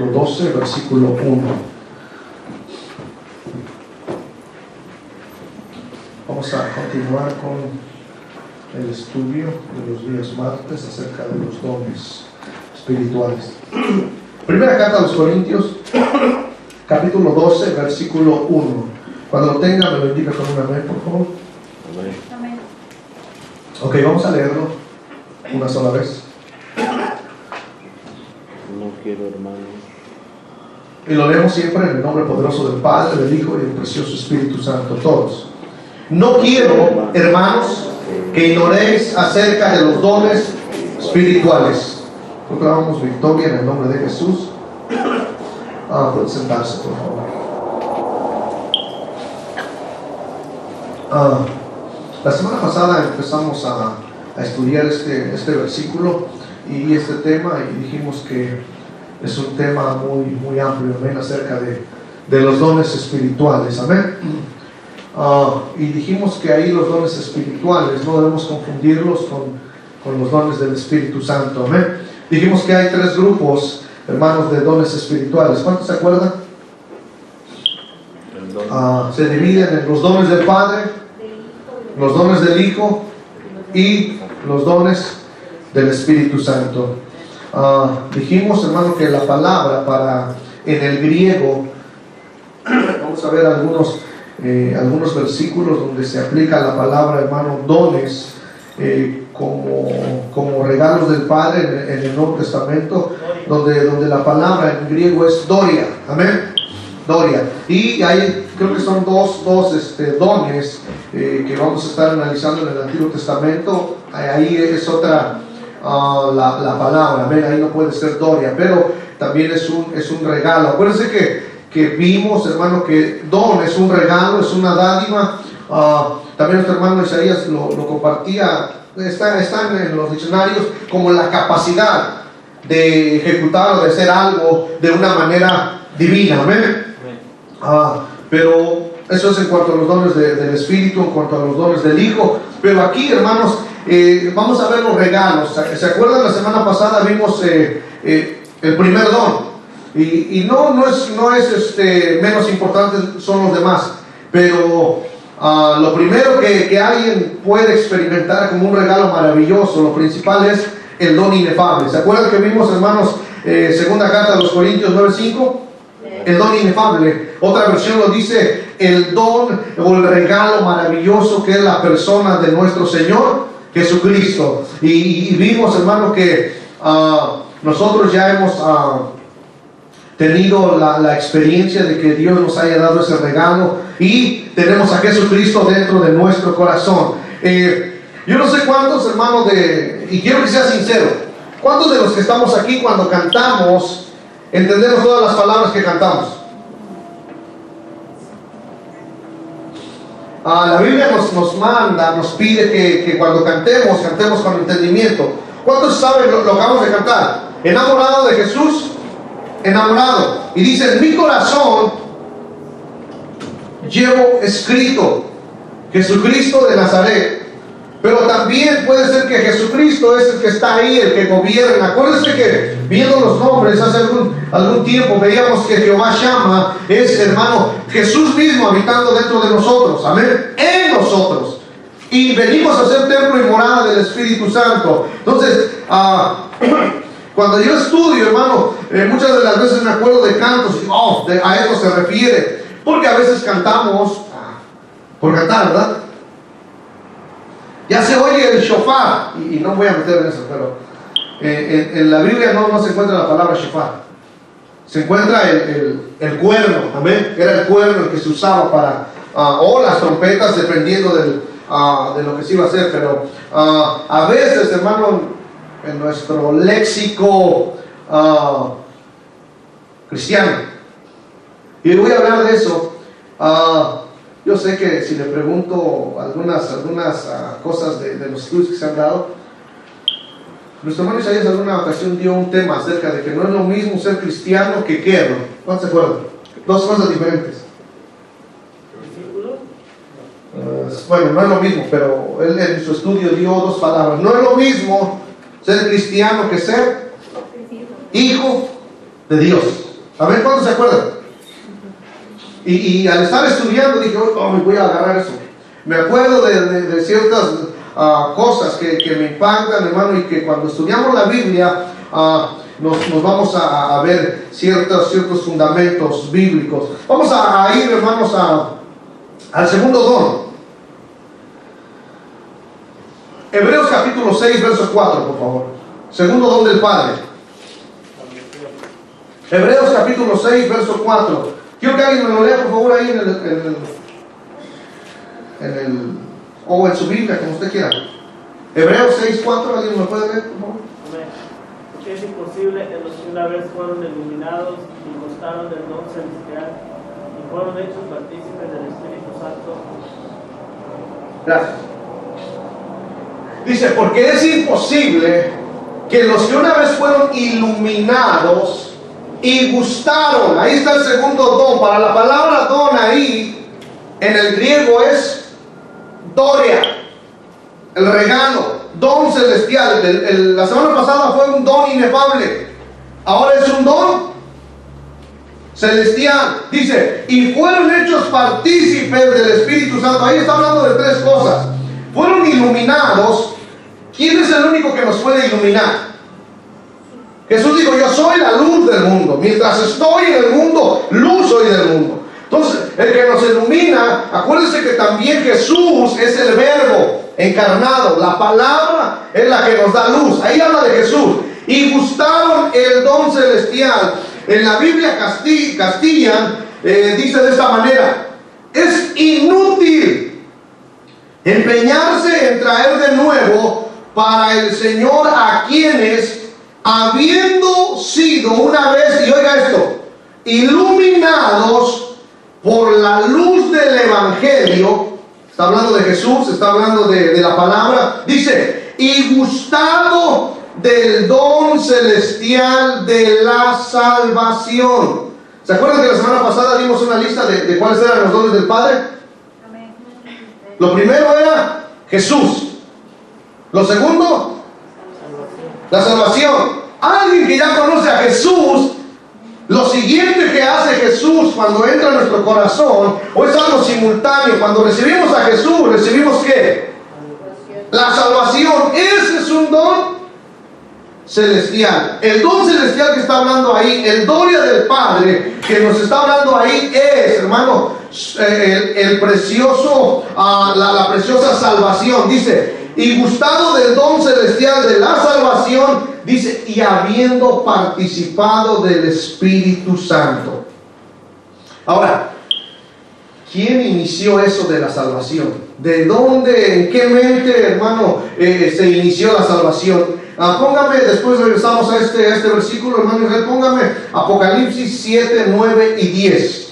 12, versículo 1. Vamos a continuar con el estudio de los días martes acerca de los dones espirituales. Primera carta a los Corintios, capítulo 12, versículo 1. Cuando lo tenga, me lo indica con un amén, por favor. Amén. Ok, vamos a leerlo una sola vez. No quiero, hermanos. Y lo leemos siempre en el nombre poderoso del Padre, del Hijo y del precioso Espíritu Santo, todos. No quiero, hermanos, que ignoréis acerca de los dones espirituales. Proclamamos victoria en el nombre de Jesús. Pueden sentarse, por favor. La semana pasada empezamos a estudiar este versículo y este tema, y dijimos que es un tema muy amplio, amén, acerca de los dones espirituales, amén. Y dijimos que ahí los dones espirituales no debemos confundirlos con los dones del Espíritu Santo, amén. Dijimos que hay tres grupos, hermanos, de dones espirituales. ¿Cuántos se acuerdan? Se dividen en los dones del Padre, los dones del Hijo y los dones del Espíritu Santo. Dijimos, hermano, que la palabra en el griego, vamos a ver algunos versículos donde se aplica la palabra, hermano, dones, como regalos del Padre en el Nuevo Testamento, donde la palabra en griego es doria, amén, doria. Y hay, creo que son dos dones que vamos a estar analizando en el Antiguo Testamento. Ahí es otra la palabra, amén, ahí no puede ser doria, pero también es un regalo. Acuérdense que vimos, hermano, que don es un regalo, es una dádiva. También nuestro hermano Isaías lo compartía, están en los diccionarios como la capacidad de ejecutar o de hacer algo de una manera divina, amén. Pero eso es en cuanto a los dones del Espíritu, en cuanto a los dones del Hijo. Pero aquí, hermanos, vamos a ver los regalos. ¿Se acuerdan? La semana pasada vimos el primer don. Y no es menos importante, son los demás. Pero lo primero que alguien puede experimentar como un regalo maravilloso, lo principal es el don inefable. ¿Se acuerdan que vimos, hermanos, segunda carta a los Corintios 9:5? El don inefable. Otra versión lo dice, el don o el regalo maravilloso que es la persona de nuestro Señor Jesucristo. Y vimos, hermano, que nosotros ya hemos tenido la experiencia de que Dios nos haya dado ese regalo y tenemos a Jesucristo dentro de nuestro corazón. Yo no sé cuántos, hermanos, y quiero que sea sincero, ¿cuántos de los que estamos aquí cuando cantamos entendemos todas las palabras que cantamos? La Biblia nos manda, nos pide que cuando cantemos con entendimiento. ¿Cuántos saben lo que acabamos de cantar? Enamorado de Jesús, enamorado. Y dice, en mi corazón llevo escrito Jesucristo de Nazaret. Pero también puede ser que Jesucristo es el que está ahí, el que gobierna. Acuérdense que viendo los nombres hace algún tiempo veíamos que Jehová Shammah es, hermano, Jesús mismo habitando dentro de nosotros, amén, en nosotros. Y venimos a ser templo y morada del Espíritu Santo. Entonces, cuando yo estudio, hermano, muchas de las veces me acuerdo de cantos y a eso se refiere, porque a veces cantamos por cantar, ¿verdad? Ya se oye el shofar, y no voy a meter en eso, pero en la Biblia no se encuentra la palabra shofar. Se encuentra el cuerno, amén. Era el cuerno el que se usaba para, o las trompetas, dependiendo de lo que se iba a hacer. Pero a veces, hermano, en nuestro léxico cristiano, y voy a hablar de eso. Yo sé que si le pregunto algunas cosas de los estudios que se han dado, nuestro hermano Isaías en alguna ocasión dio un tema acerca de que no es lo mismo ser cristiano que qué, ¿no? ¿Cuántos se acuerdan? Dos cosas diferentes. Bueno, no es lo mismo, pero él en su estudio dio dos palabras. No es lo mismo ser cristiano que ser hijo de Dios. A ver, ¿cuántos se acuerdan? Y al estar estudiando dije, oh, me voy a agarrar eso. Me acuerdo de ciertas cosas que me impactan, hermano, y que cuando estudiamos la Biblia nos vamos a ver ciertos fundamentos bíblicos. Vamos a ir, hermanos, al segundo don. Hebreos capítulo 6, verso 4, por favor. Segundo don del Padre. Hebreos capítulo 6, verso 4. Quiero que alguien me lo lea, por favor, ahí o en su Biblia, como usted quiera. Hebreos 6, 4, ¿alguien me puede leer, por favor? Porque es imposible en los que una vez fueron iluminados y gustaron del don celestial y fueron hechos partícipes del Espíritu Santo. Gracias. Dice, porque es imposible que los que una vez fueron iluminados y gustaron, ahí está el segundo don. Para la palabra don ahí en el griego es doria, el regalo, don celestial. La semana pasada fue un don inefable, ahora es un don celestial. Dice, y fueron hechos partícipes del Espíritu Santo. Ahí está hablando de tres cosas. Fueron iluminados. ¿Quién es el único que nos puede iluminar? Jesús dijo, yo soy la luz del mundo. Mientras estoy en el mundo, luz soy del mundo. Entonces, el que nos ilumina, acuérdense que también Jesús es el verbo encarnado. La palabra es la que nos da luz. Ahí habla de Jesús. Y gustaron el don celestial. En la Biblia Castilla dice de esta manera: es inútil empeñarse en traer de nuevo para el Señor a quienes, habiendo sido una vez, y oiga esto, iluminados por la luz del Evangelio, está hablando de Jesús, está hablando de la palabra, dice, y gustado del don celestial de la salvación. ¿Se acuerdan que la semana pasada dimos una lista de cuáles eran los dones del Padre? Lo primero era Jesús. Lo segundo, la salvación. Alguien que ya conoce a Jesús, lo siguiente que hace Jesús cuando entra a nuestro corazón, o es algo simultáneo, cuando recibimos a Jesús, recibimos ¿qué? La salvación. Ese es un don celestial. El don celestial que está hablando ahí, el doria del Padre que nos está hablando ahí es, hermano, el precioso, la preciosa salvación. Dice, y gustado del don celestial de la salvación, dice, y habiendo participado del Espíritu Santo. Ahora, ¿quién inició eso de la salvación? ¿De dónde, en qué mente, hermano, se inició la salvación? Póngame, después regresamos a este versículo, hermano Israel, póngame Apocalipsis 7, 9 y 10.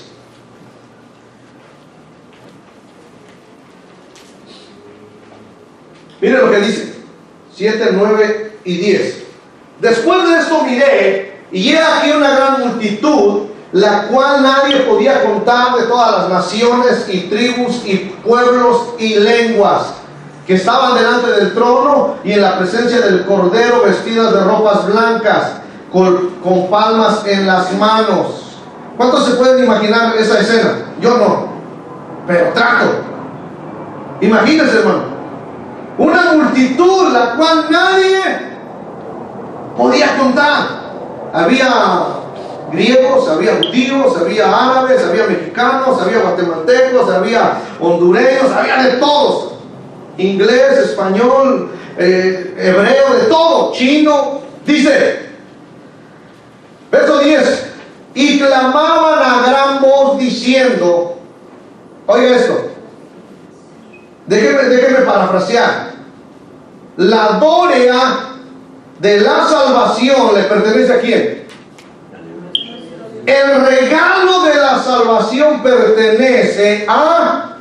Miren lo que dice, 7, 9 y 10. Después de esto miré, y he aquí una gran multitud, la cual nadie podía contar, de todas las naciones y tribus y pueblos y lenguas, que estaban delante del trono y en la presencia del Cordero, vestidas de ropas blancas, con palmas en las manos. ¿Cuántos se pueden imaginar esa escena? Yo no, pero trato. Imagínense, hermano, una multitud la cual nadie podía contar. Había griegos, había judíos, había árabes, había mexicanos, había guatemaltecos, había hondureños, había de todos. Inglés, español, hebreo, de todo, chino. Dice, verso 10, y clamaban a gran voz diciendo, oiga esto, déjeme parafrasear, la doria de la salvación le pertenece a quién? El regalo de la salvación pertenece a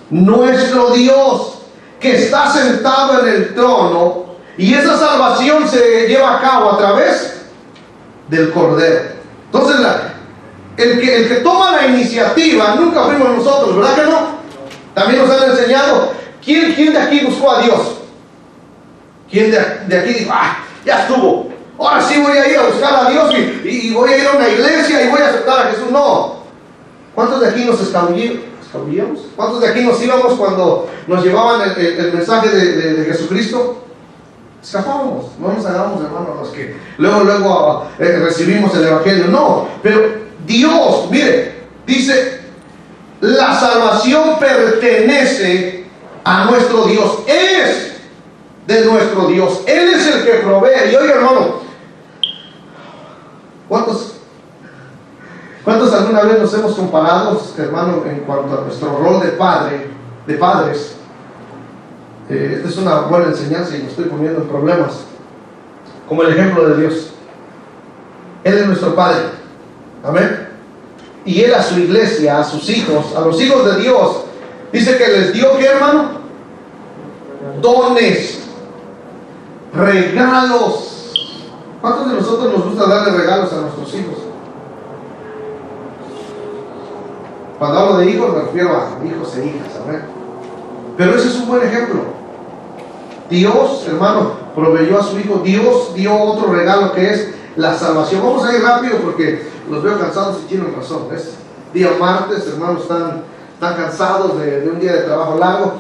nuestro Dios, que está sentado en el trono, y esa salvación se lleva a cabo a través del Cordero. Entonces, el que toma la iniciativa nunca fuimos nosotros, ¿verdad que no? También nos han enseñado. ¿Quién de aquí buscó a Dios? ¿Quién de aquí dijo, ya estuvo, ahora sí voy a ir a buscar a Dios y voy a ir a una iglesia y voy a ¿Cuántos de aquí nos escabullíamos? ¿Cuántos de aquí nos íbamos cuando nos llevaban el mensaje de Jesucristo? Escapábamos, no nos hagamos, hermanos, los que luego recibimos el Evangelio. No, pero Dios, mire, dice, la salvación pertenece a nuestro Dios, es de nuestro Dios, Él es el que provee. Y oiga, hermano, ¿cuántos alguna vez nos hemos comparado, hermano, en cuanto a nuestro rol de padres? Esta es una buena enseñanza y me estoy poniendo en problemas. Como el ejemplo de Dios. Él es nuestro Padre. Amén. Y Él a su iglesia, a sus hijos, a los hijos de Dios, dice que les dio, ¿qué, hermano? Dones, regalos. ¿Cuántos de nosotros nos gusta darle regalos a nuestros hijos? Cuando hablo de hijos me refiero a hijos e hijas, amén. Pero ese es un buen ejemplo. Dios, hermano, proveyó a su hijo. Dios dio otro regalo que es la salvación. Vamos a ir rápido porque los veo cansados y tienen razón. Es día martes, hermanos, están cansados de un día de trabajo largo.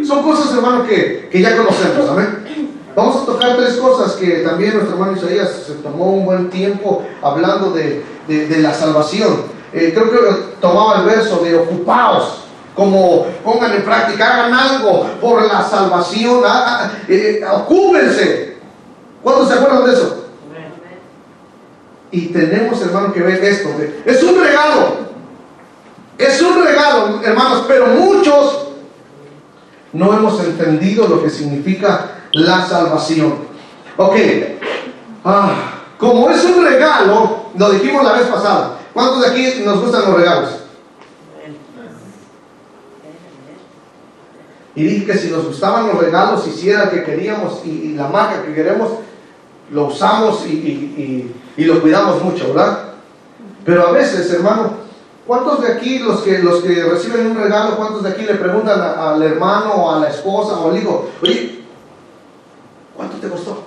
Son cosas, hermano, que ya conocemos, amén. Vamos a tocar tres cosas que también nuestro hermano Isaías se tomó un buen tiempo hablando de la salvación. Creo que tomaba el verso de ocupaos, como pongan en práctica, hagan algo por la salvación, ocúpense. ¿Cuántos se acuerdan de eso? Y tenemos, hermano, que ver esto. Es un regalo, hermanos, pero muchos no hemos entendido lo que significa la salvación. Ok, como es un regalo, lo dijimos la vez pasada. ¿Cuántos de aquí nos gustan los regalos? Y dije que si nos gustaban los regalos, hiciera el que queríamos y la marca que queremos, lo usamos y lo cuidamos mucho, ¿verdad? Pero a veces, hermano, ¿cuántos de aquí, los que reciben un regalo, cuántos de aquí le preguntan al hermano o a la esposa o al hijo, oye, ¿cuánto te costó?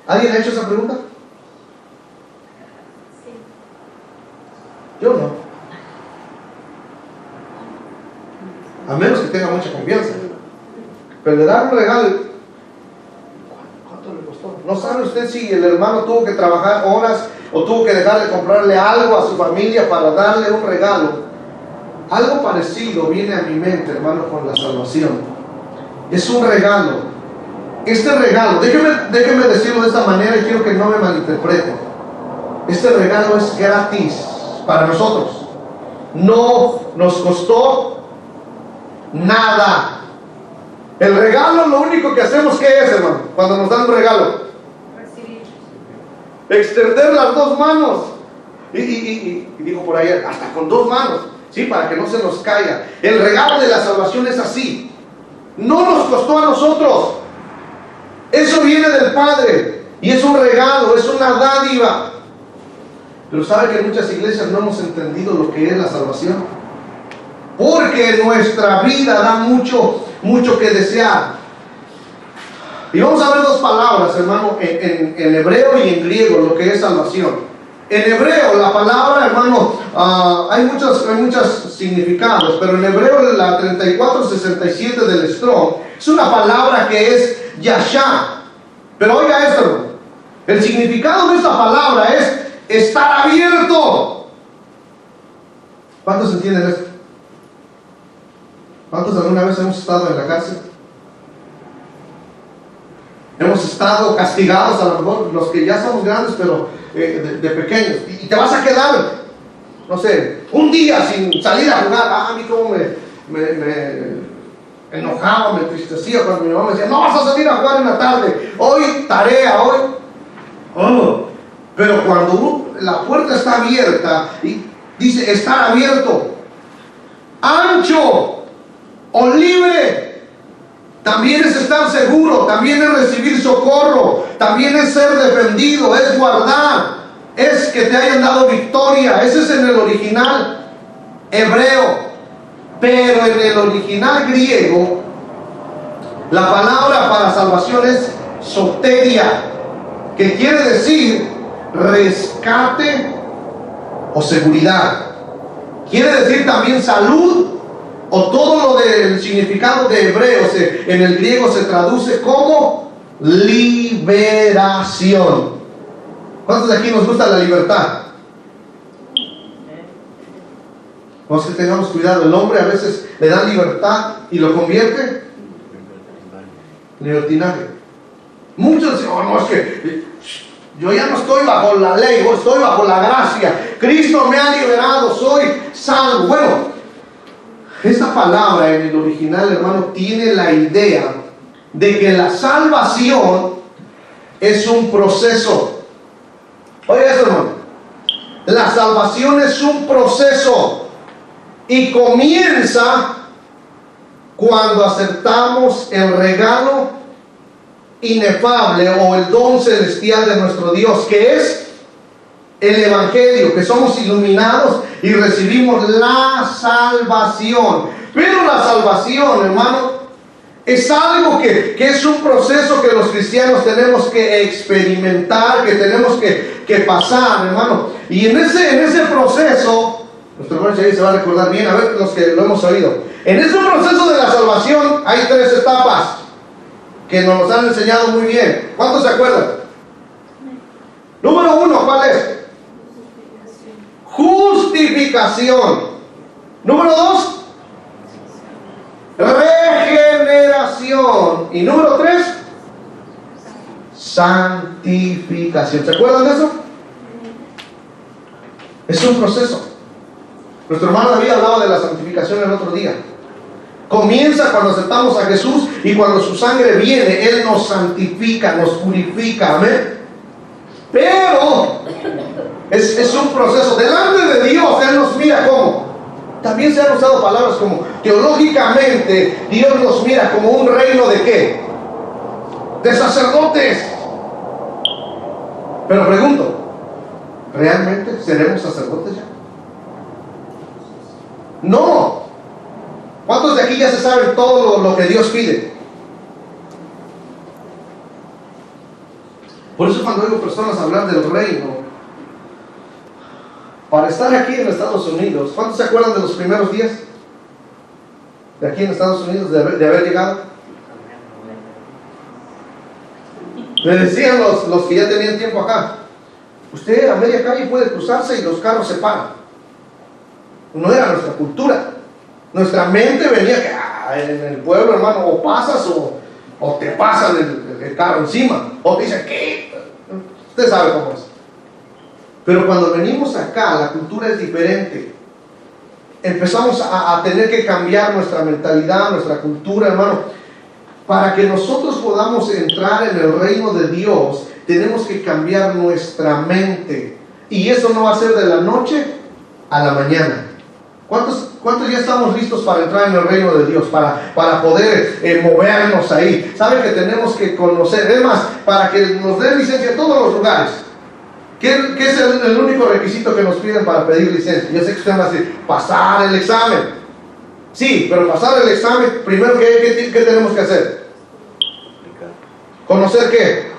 ¿Alguien ha hecho esa pregunta? Sí. Yo no. A menos que tenga mucha confianza. Pero le dan un regalo, ¿cuánto le costó? No sabe usted si el hermano tuvo que trabajar horas o tuvo que dejar de comprarle algo a su familia para darle un regalo. Algo parecido viene a mi mente, hermano, con la salvación. Es un regalo. Este regalo, déjeme decirlo de esta manera y quiero que no me malinterpreten. Este regalo es gratis para nosotros. No nos costó nada. El regalo, lo único que hacemos, ¿qué es, hermano? Cuando nos dan un regalo, Recibir. extender las dos manos. Y digo por ahí, hasta con dos manos, ¿sí? Para que no se nos caiga. El regalo de la salvación es así. No nos costó a nosotros. Eso viene del Padre. Y es un regalo, es una dádiva. Pero ¿sabe que en muchas iglesias no hemos entendido lo que es la salvación? Porque nuestra vida da mucho que desear. Y vamos a ver dos palabras, hermano, en hebreo y en griego, lo que es salvación. En hebreo, la palabra, hermano, hay muchos significados, pero en hebreo, la 3467 del Strong, es una palabra que es yashá. Pero oiga esto, hermano. El significado de esta palabra es estar abierto. ¿Cuántos entienden esto? ¿Cuántos alguna vez hemos estado en la cárcel? Hemos estado castigados, a lo mejor los que ya somos grandes, pero de pequeños. Y te vas a quedar, no sé, un día sin salir a jugar. A mí como me enojaba, me entristecía cuando mi mamá me decía, no vas a salir a jugar en la tarde. Hoy tarea, hoy. Oh. Pero cuando la puerta está abierta, y dice estar abierto, ancho o libre, también es estar seguro, también es recibir socorro, también es ser defendido, es guardar, es que te hayan dado victoria. Ese es en el original hebreo. Pero en el original griego, la palabra para salvación es soteria, que quiere decir rescate o seguridad. Quiere decir también salud, o todo lo del significado de hebreo en el griego se traduce como liberación. ¿Cuántos de aquí nos gusta la libertad? Vamos, que tengamos cuidado. El hombre a veces le da libertad y lo convierte en libertinaje. Muchos dicen, oh, no, es que yo ya no estoy bajo la ley, yo estoy bajo la gracia. Cristo me ha liberado, soy salvo. Bueno, esta palabra en el original, hermano, tiene la idea de que la salvación es un proceso. Oiga eso, hermano. La salvación es un proceso y comienza cuando aceptamos el regalo inefable o el don celestial de nuestro Dios, que es el Evangelio, que somos iluminados y recibimos la salvación. Pero la salvación, hermano, es algo que es un proceso que los cristianos tenemos que experimentar, que tenemos que pasar, hermano. Y en ese proceso, nuestro hermano Chay se va a recordar bien, a ver los que lo hemos oído. En ese proceso de la salvación hay 3 etapas que nos los han enseñado muy bien. ¿Cuántos se acuerdan? Número 1, ¿cuál es? Justificación. Número 2, regeneración. Y número 3, santificación. ¿Se acuerdan de eso? Es un proceso. Nuestro hermano David hablaba de la santificación el otro día. Comienza cuando aceptamos a Jesús y cuando su sangre viene, Él nos santifica, nos purifica. Amén. Pero es un proceso. Delante de Dios, Él nos mira como. También se han usado palabras como teológicamente, Dios nos mira como un reino de ¿qué? De sacerdotes. Pero pregunto, ¿realmente seremos sacerdotes ya? No. ¿Cuántos de aquí ya se saben todo lo que Dios pide? Por eso cuando oigo personas hablar del reino, para estar aquí en Estados Unidos, ¿cuántos se acuerdan de los primeros días de aquí en Estados Unidos de haber llegado? Le decían los que ya tenían tiempo acá, usted a media calle puede cruzarse y los carros se paran. No era nuestra cultura. Nuestra mente venía que en el pueblo, hermano, o pasas o te pasan el carro encima, o te dicen ¿qué? Usted sabe cómo es. Pero cuando venimos acá, la cultura es diferente. Empezamos a tener que cambiar nuestra mentalidad, nuestra cultura, hermano. Para que nosotros podamos entrar en el reino de Dios, tenemos que cambiar nuestra mente. Y eso no va a ser de la noche a la mañana. ¿Cuántos ya estamos listos para entrar en el reino de Dios? Para poder movernos ahí. ¿Saben que tenemos que conocer? Es más, para que nos den licencia en todos los lugares. ¿Qué es el único requisito que nos piden para pedir licencia? Yo sé que ustedes van a decir, pasar el examen. Sí, pero pasar el examen, primero, ¿qué tenemos que hacer? ¿Conocer qué?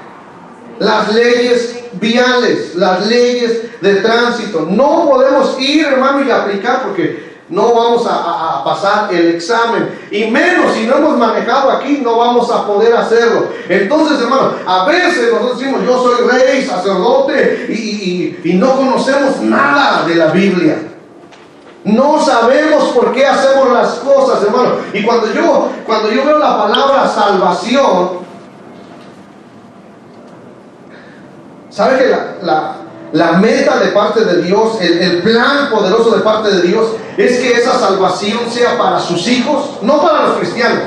Las leyes viales, las leyes de tránsito. No podemos ir, hermano, y aplicar porque no vamos a pasar el examen. Y menos si no hemos manejado aquí, no vamos a poder hacerlo. Entonces, hermano, a veces nosotros decimos, yo soy rey, sacerdote, y no conocemos nada de la Biblia. No sabemos por qué hacemos las cosas, hermano. Y cuando yo veo la palabra salvación, ¿sabe que la meta de parte de Dios, el plan poderoso de parte de Dios, es que esa salvación sea para sus hijos? No para los cristianos,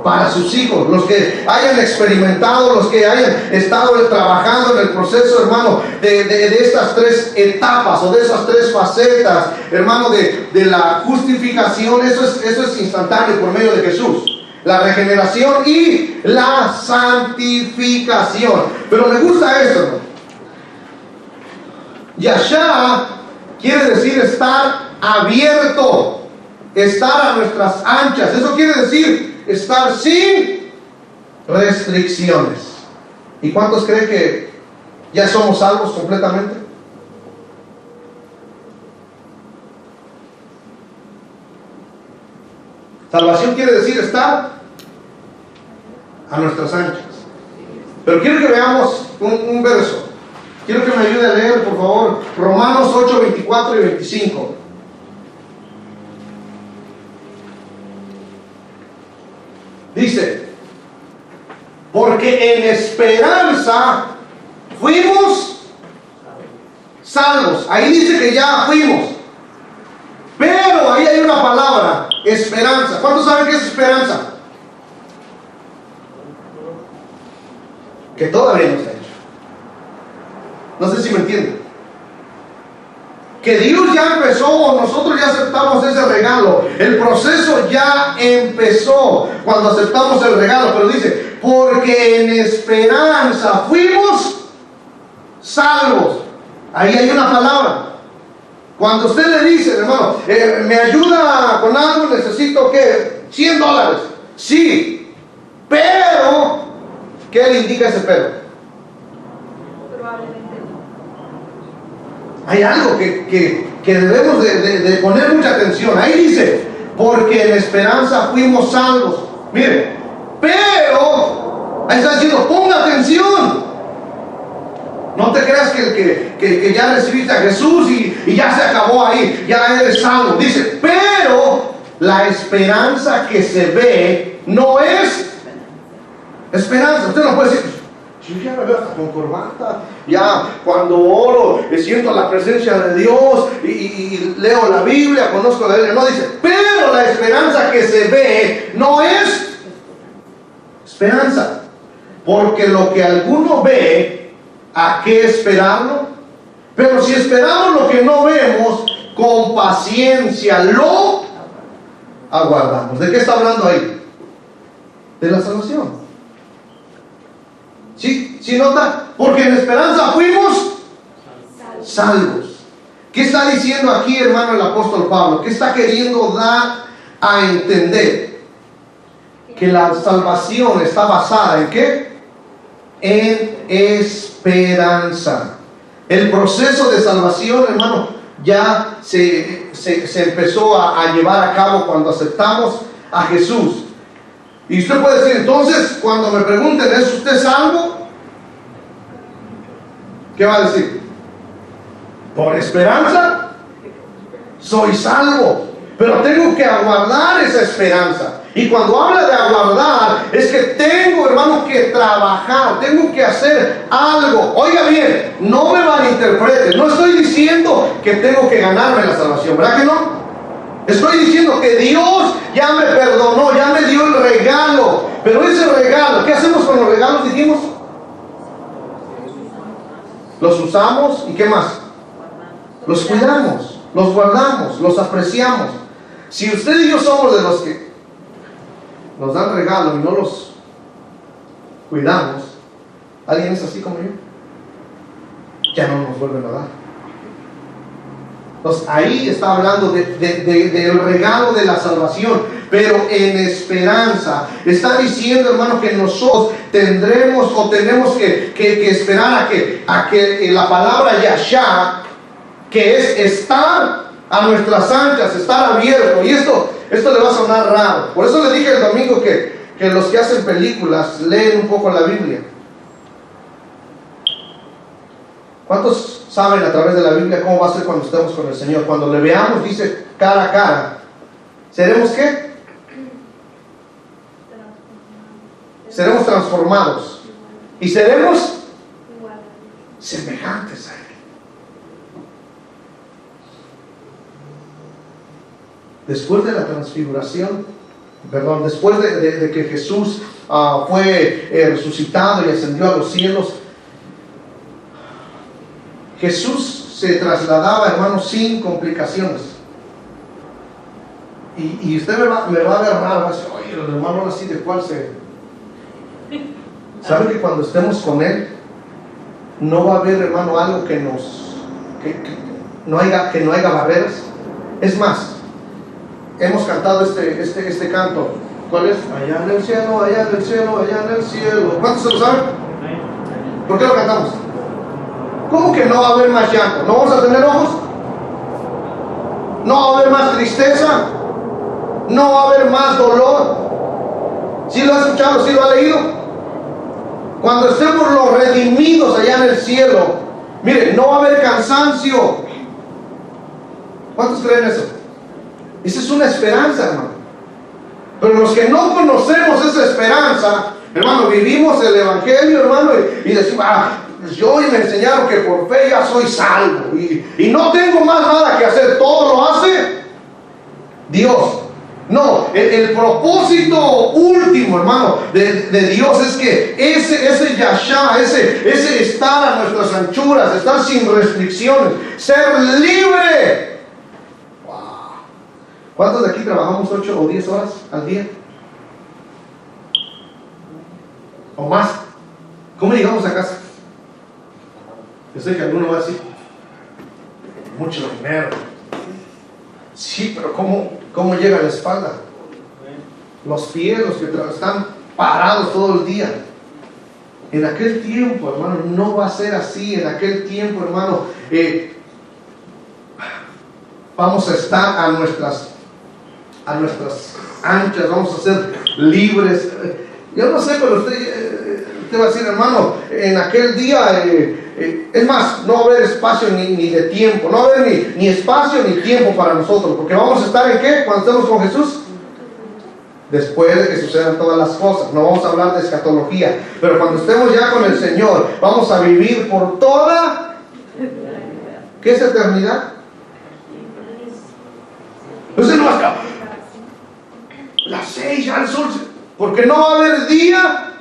para sus hijos, los que hayan experimentado, los que hayan estado trabajando en el proceso, hermano, de estas 3 etapas o de esas 3 facetas, hermano, de la justificación. Eso es instantáneo por medio de Jesús. La regeneración y la santificación. Pero me gusta esto, hermano. Yashá quiere decir estar abierto, estar a nuestras anchas. Eso quiere decir estar sin restricciones. ¿Y cuántos creen que ya somos salvos completamente? Salvación quiere decir estar a nuestras anchas. Pero quiero que veamos un verso. Quiero que me ayude a leer, por favor, Romanos 8, 24 y 25. Dice, porque en esperanza fuimos salvos. Ahí dice que ya fuimos. Pero ahí hay una palabra, esperanza. ¿Cuántos saben qué es esperanza? Que todavía no se ha hecho. No sé si me entienden. Que Dios ya empezó, nosotros ya aceptamos ese regalo. El proceso ya empezó cuando aceptamos el regalo. Pero dice, porque en esperanza fuimos salvos. Ahí hay una palabra. Cuando usted le dice, hermano, me ayuda con algo, necesito ¿qué? $100. Sí, pero ¿qué le indica ese pero? Probablemente no. Hay algo que debemos de poner mucha atención. Ahí dice, porque en esperanza fuimos salvos. Mire, pero ahí está diciendo, ponga atención. No te creas que ya recibiste a Jesús y ya se acabó ahí, ya eres salvo. Dice, pero la esperanza que se ve no es esperanza. Usted no puede decir, yo ya me veo hasta con corbata, ya cuando oro siento la presencia de Dios y leo la Biblia, conozco la Biblia. No, dice, pero la esperanza que se ve no es esperanza, porque lo que alguno ve, ¿a qué esperarlo? Pero si esperamos lo que no vemos, con paciencia lo aguardamos. ¿De qué está hablando ahí? De la salvación. ¿Sí? ¿Sí nota? Porque en esperanza fuimos salvos. ¿Qué está diciendo aquí, hermano, el apóstol Pablo? ¿Qué está queriendo dar a entender? Que la salvación está basada ¿en qué? En esperanza. El proceso de salvación, hermano, ya se empezó a llevar a cabo cuando aceptamos a Jesús. Y usted puede decir, entonces, cuando me pregunten, ¿es usted salvo? ¿Qué va a decir? Por esperanza soy salvo, pero tengo que aguardar esa esperanza. Y cuando habla de aguardar, es que tengo, hermano, que trabajar, tengo que hacer algo. Oiga bien, no me malinterprete, no estoy diciendo que tengo que ganarme la salvación, ¿verdad que no? Estoy diciendo que Dios ya me perdonó, ya me dio el regalo. Pero ese regalo, ¿qué hacemos con los regalos? Dijimos, los usamos y ¿qué más? Los cuidamos, los guardamos, los apreciamos. Si usted y yo somos de los que nos dan regalos y no los cuidamos, ¿alguien es así como yo? Ya no nos vuelven a dar. Entonces ahí está hablando del regalo de la salvación, pero en esperanza. Está diciendo, hermano, que nosotros tendremos o tenemos que esperar a que la palabra Yashá, que es estar a nuestras anchas, estar abierto. Y esto le va a sonar raro. Por eso le dije el domingo que los que hacen películas leen un poco la Biblia. ¿Cuántos saben a través de la Biblia cómo va a ser cuando estemos con el Señor? Cuando le veamos, dice cara a cara, ¿seremos qué? Seremos transformados. Y seremos semejantes a Él. Después de la transfiguración, después de que Jesús fue resucitado y ascendió a los cielos, Jesús se trasladaba, hermanos, sin complicaciones. Y usted me va a ver raro, va a decir, oye, el hermano así de cuál se... ¿Sabe que cuando estemos con Él, no va a haber, hermano, algo que no haya barreras? Es más, hemos cantado este canto. ¿Cuál es? Allá en el cielo, allá en el cielo, allá en el cielo. ¿Cuántos se lo saben? ¿Por qué lo cantamos? ¿Cómo que no va a haber más llanto? ¿No vamos a tener ojos? ¿No va a haber más tristeza? No va a haber más dolor. ¿Sí lo ha escuchado? ¿Sí lo ha leído? Cuando estemos los redimidos allá en el cielo, mire, no va a haber cansancio. ¿Cuántos creen eso? Esa es una esperanza, hermano. Pero los que no conocemos esa esperanza, hermano, vivimos el evangelio, hermano, y decimos, pues yo me enseñaron que por fe ya soy salvo y no tengo más nada que hacer, todo lo hace Dios. No, el propósito último, hermano, de Dios es que ese yashá, ese estar a nuestras anchuras, estar sin restricciones, ser libre. Wow. ¿Cuántos de aquí trabajamos 8 o 10 horas al día? ¿O más? ¿Cómo llegamos a casa? Yo sé que alguno va a decir, mucho dinero. Sí, pero ¿cómo llega a la espalda? Los pies, los que están parados todo el día. En aquel tiempo, hermano, no va a ser así. En aquel tiempo, hermano, vamos a estar a nuestras anchas, vamos a ser libres. Yo no sé, pero usted va a decir, hermano, en aquel día, es más, no va a haber espacio ni de tiempo, no va a haber ni espacio ni tiempo para nosotros, porque vamos a estar en ¿qué? Cuando estemos con Jesús, después de que sucedan todas las cosas. No vamos a hablar de escatología, pero cuando estemos ya con el Señor, vamos a vivir por toda, ¿qué es eternidad? Entonces no va a estar las 6 ya el sol, porque no va a haber día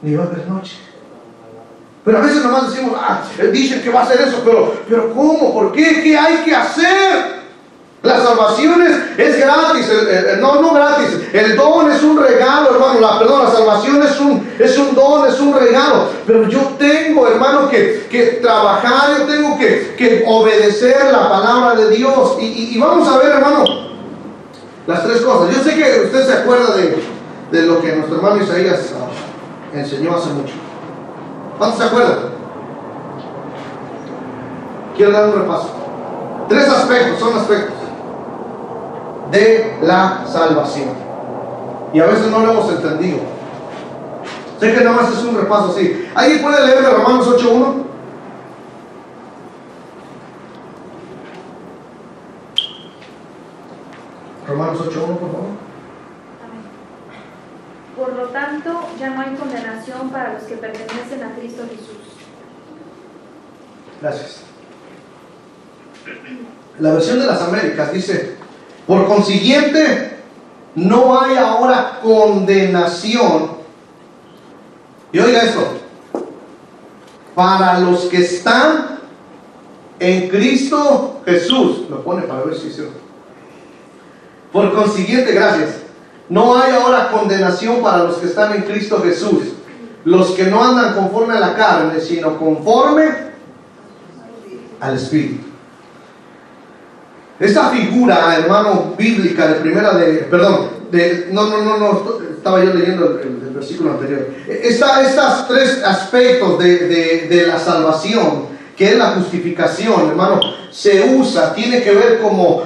ni va a haber noche. Pero a veces nomás decimos, dicen que va a hacer eso, pero ¿cómo? ¿Por qué? ¿Qué hay que hacer? La salvación es gratis, no gratis, el don es un regalo, hermano, la salvación es un don, es un regalo, pero yo tengo, hermano, que trabajar, yo tengo que obedecer la palabra de Dios, y vamos a ver, hermano, las 3 cosas. Yo sé que usted se acuerda de lo que nuestro hermano Isaías enseñó hace mucho. ¿Cuántos se acuerdan? Quiero dar un repaso. 3 aspectos, son aspectos de la salvación. Y a veces no lo hemos entendido. Sé que nada más es un repaso así. ¿Alguien puede leerme Romanos 8:1? Romanos 8:1, por favor. Por lo tanto, ya no hay condenación para los que pertenecen a Cristo Jesús. Gracias. La versión de las Américas dice, por consiguiente, no hay ahora condenación. Y oiga esto, para los que están en Cristo Jesús. Lo pone para ver si es cierto. Por consiguiente, gracias. No hay ahora condenación para los que están en Cristo Jesús, los que no andan conforme a la carne, sino conforme al Espíritu. Esta figura, hermano, bíblica de estaba yo leyendo el versículo anterior. Estos 3 aspectos de la salvación, que es la justificación, hermano, se usa, tiene que ver como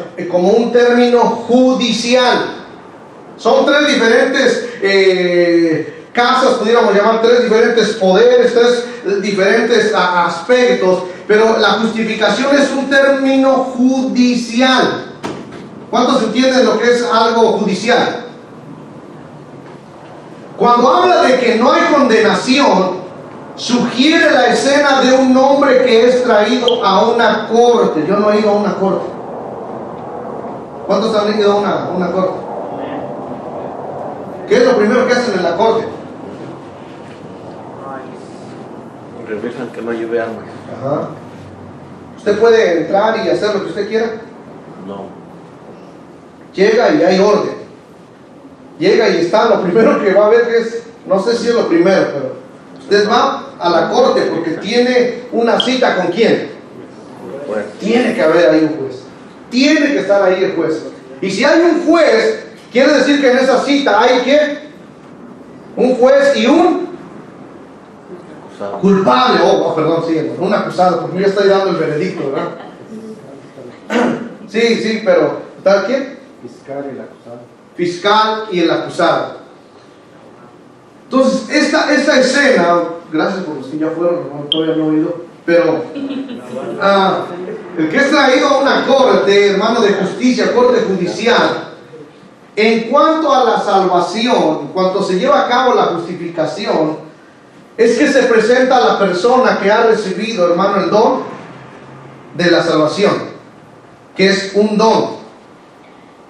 un término judicial. Son 3 diferentes casas, pudiéramos llamar, 3 diferentes poderes, 3 diferentes aspectos, pero la justificación es un término judicial. ¿Cuántos entienden lo que es algo judicial? Cuando habla de que no hay condenación, sugiere la escena de un hombre que es traído a una corte. Yo no he ido a una corte. ¿Cuántos han ido a una corte? ¿Qué es lo primero que hacen en la corte? Revisan que no lleve armas. Ajá. ¿Usted puede entrar y hacer lo que usted quiera? No. Llega y hay orden. Llega y está, lo primero que va a ver que es, no sé si es lo primero, pero usted va a la corte porque tiene una cita con quién. Bueno. Tiene que haber ahí un juez. Tiene que estar ahí el juez. Y si hay un juez, quiere decir que en esa cita hay ¿qué? Un juez y un Acusado. culpable. Perdón, sí, un acusado, porque ya estoy dando el veredicto, ¿verdad? Sí, pero ¿está quién? Fiscal y el acusado. Fiscal y el acusado. Entonces, esta escena, gracias por los que ya fueron, hermano, todavía no he oído, pero el que es traído a una corte, hermano, de justicia, corte judicial, en cuanto a la salvación, en cuanto se lleva a cabo la justificación, es que se presenta a la persona que ha recibido, hermano, el don de la salvación, que es un don,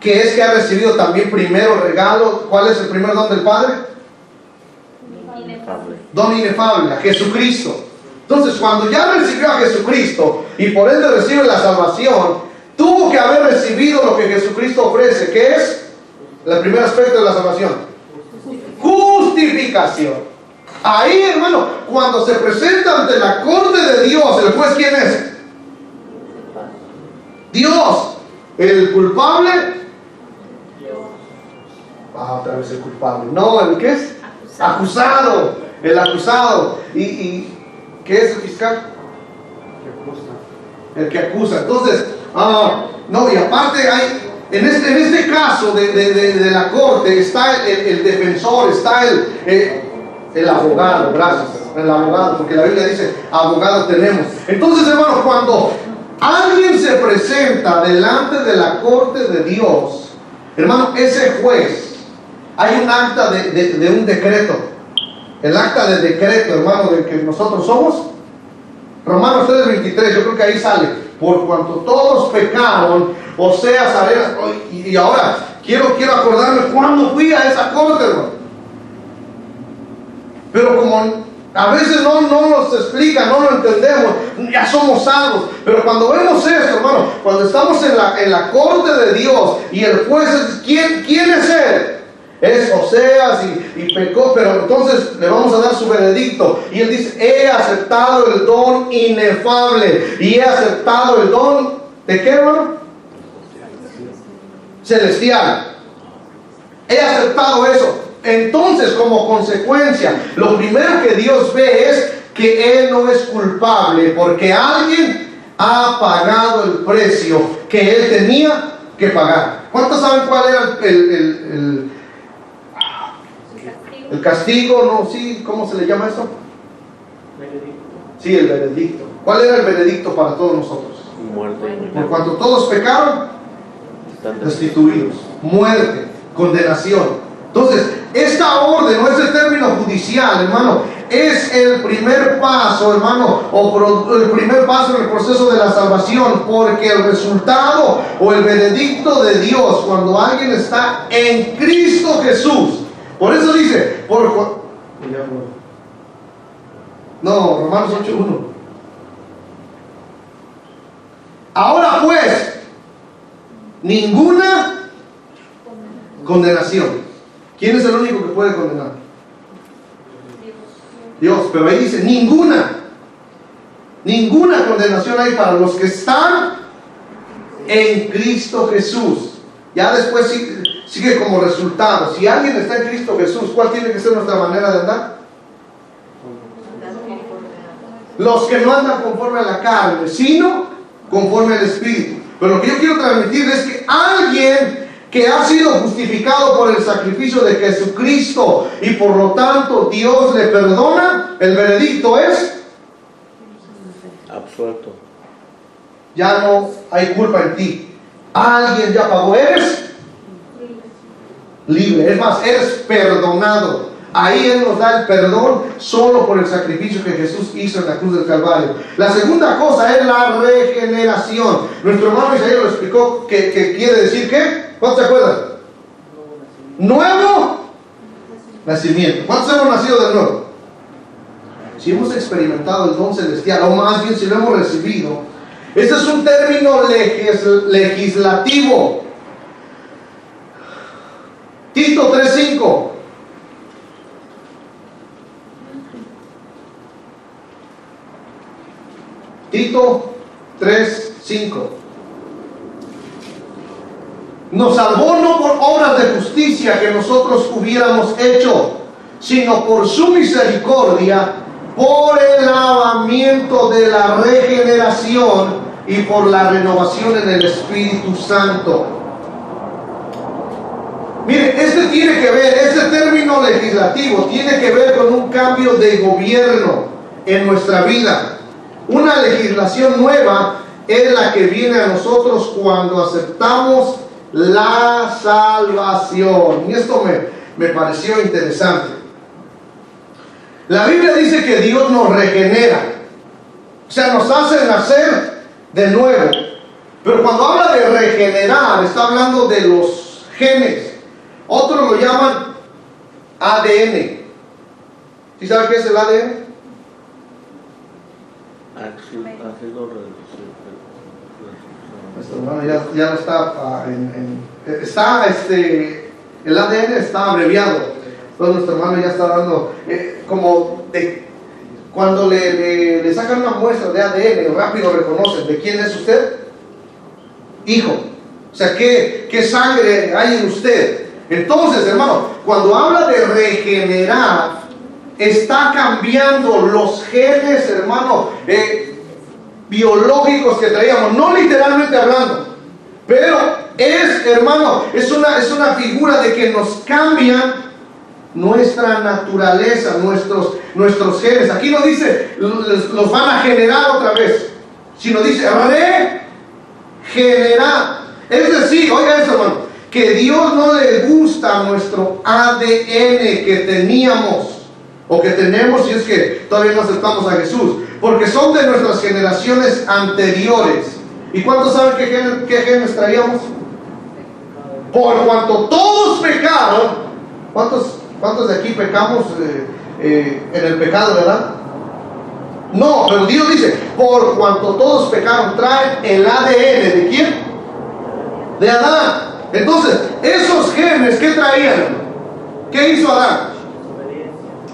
que es que ha recibido también primero regalo. ¿Cuál es el primer don del Padre? Inefable. Don inefable, a Jesucristo. Entonces, cuando ya recibió a Jesucristo y por ende recibe la salvación, tuvo que haber recibido lo que Jesucristo ofrece, que es el primer aspecto de la salvación: justificación. Ahí, hermano, cuando se presenta ante la corte de Dios, ¿el juez quién es? Dios. El culpable. Otra vez el culpable. No, ¿el qué es? Acusado. El acusado. ¿Y qué es el fiscal? El que acusa. Entonces, no, y aparte hay, en este caso de la corte, está el defensor, está el abogado, gracias, el abogado, porque la Biblia dice, abogado tenemos. Entonces, hermano, cuando alguien se presenta delante de la corte de Dios, hermano, ese juez, hay un acta de un decreto, el acta de decreto, hermano, del que nosotros somos. Romanos 3:23, yo creo que ahí sale: por cuanto todos pecaron, Oseas, arenas. Y ahora quiero acordarme cuándo fui a esa corte, hermano. Pero como a veces no nos explica, no lo entendemos, ya somos salvos. Pero cuando vemos esto, hermano, cuando estamos en la corte de Dios y el juez es, ¿quién es él? Es Oseas y pecó, pero entonces le vamos a dar su veredicto. Y él dice: he aceptado el don inefable. Y he aceptado el don, ¿de qué, hermano? Celestial. He aceptado eso. Entonces, como consecuencia, lo primero que Dios ve es que Él no es culpable, porque alguien ha pagado el precio que Él tenía que pagar. ¿Cuántos saben cuál era el castigo? No, sí, ¿cómo se le llama esto? Veredicto. Sí, el veredicto. ¿Cuál era el veredicto para todos nosotros? Muerte. Por cuanto todos pecaron, destituidos, muerte, condenación. Entonces, esta orden, o este término judicial, hermano, es el primer paso, hermano, el primer paso en el proceso de la salvación, porque el resultado o el veredicto de Dios, cuando alguien está en Cristo Jesús, por eso dice, Romanos 8:1. Ahora pues, ninguna condenación. ¿Quién es el único que puede condenar? Dios. Pero ahí dice ninguna condenación hay para los que están en Cristo Jesús. Ya después sigue como resultado. Si alguien está en Cristo Jesús, ¿cuál tiene que ser nuestra manera de andar? Los que no andan conforme a la carne, sino conforme al Espíritu. Pero lo que yo quiero transmitir es que alguien que ha sido justificado por el sacrificio de Jesucristo y por lo tanto Dios le perdona, el veredicto es absuelto. Ya no hay culpa en ti. Alguien ya pagó, eres libre, es más, eres perdonado. Ahí Él nos da el perdón solo por el sacrificio que Jesús hizo en la cruz del Calvario. La segunda cosa es la regeneración. Nuestro hermano Isaías lo explicó, que quiere decir ¿qué? ¿Cuántos se acuerdan? Nuevo nacimiento. ¿Cuántos hemos nacido de nuevo? Si hemos experimentado el don celestial, o más bien si lo hemos recibido, ese es un término legislativo. Tito 3:5. Tito 3:5. Nos salvó no por obras de justicia que nosotros hubiéramos hecho, sino por su misericordia, por el lavamiento de la regeneración y por la renovación en el Espíritu Santo. Mire, este término legislativo tiene que ver con un cambio de gobierno en nuestra vida. Una legislación nueva es la que viene a nosotros cuando aceptamos la salvación. Y esto me pareció interesante. La Biblia dice que Dios nos regenera, o sea, nos hace nacer de nuevo. Pero cuando habla de regenerar, está hablando de los genes. Otros lo llaman ADN. ¿Sí sabe qué es el ADN? Nuestro hermano ya no está, el ADN está abreviado. Entonces nuestro hermano ya está dando cuando le sacan una muestra de ADN, rápido reconocen de quién es usted. Hijo. O sea, ¿qué sangre hay en usted? Entonces, hermano, cuando habla de regenerar, está cambiando los genes, hermano, biológicos que traíamos, no literalmente hablando, pero hermano, es una figura de que nos cambian nuestra naturaleza, nuestros genes. Aquí no dice los van a generar otra vez, sino dice regenerar. Es decir, oiga eso, hermano, que Dios no le gusta nuestro ADN que teníamos o que tenemos, si es que todavía no aceptamos a Jesús, porque son de nuestras generaciones anteriores. ¿Y cuántos saben qué genes traíamos? Por cuanto todos pecaron. ¿Cuántos de aquí pecamos en el pecado, verdad? No, pero Dios dice, por cuanto todos pecaron, traen el ADN ¿de quién? De Adán. Entonces, esos genes, ¿qué traían? ¿Qué hizo Adán?